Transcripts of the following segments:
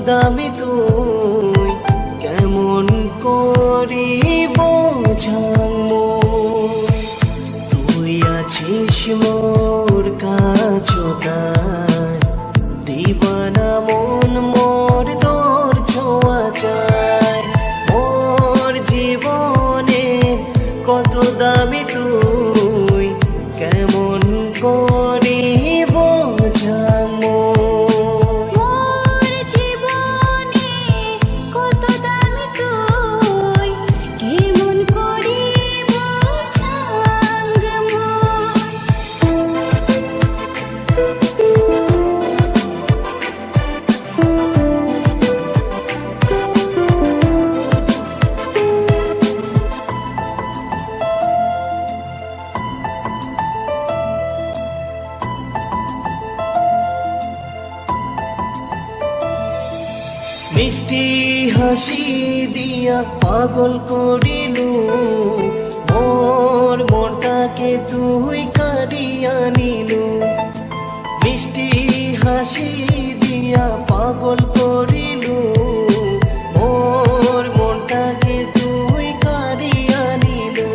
দামি তুই কেমন করি বোঝামো। তুই আছিস মোর কাছতায়, দিবানা মন মোর তোর ছোঁয়া চায়। মোর জীবনে কত দামি তুই কেমন করি বোঝামো। মিষ্টি হাসি দিয়া পাগল করিলু মোর মনটাকে তুই কাড়িয়া নিলু। মিষ্টি হাসি দিয়া পাগল করিলু মোর মনটাকে তুই কাড়িয়া নিলু।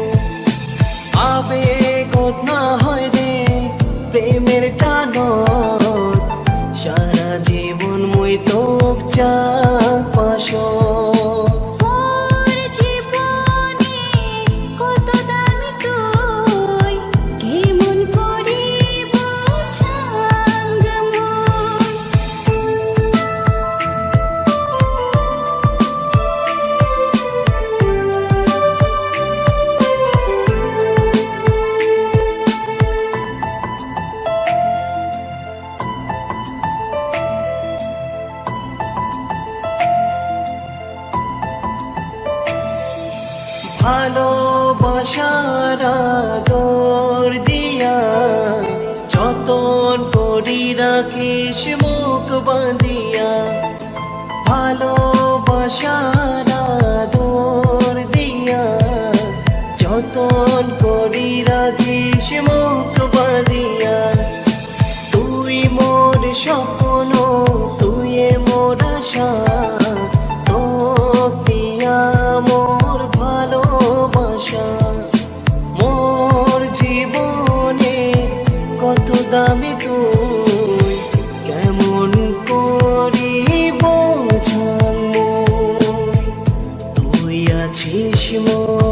আবেগ না হয় রে প্রেমের টানত, সারা জীবন মই তোক চাক পাশ। ভালোবাসার আদর দিয়া যতন করি রাখিস মুখ বাঁধিয়া। ভালোবাসার আদর দিয়া যতন করি রাখিস মুখ বাঁধিয়া। তুই মোর স্বপ্ন তুই মোর আশা, তোক দিয়া মোর ভালোবাসা। মোর জীবনে কত দামি তুই কেমন করি বোঝামো। তুই আছিস মোর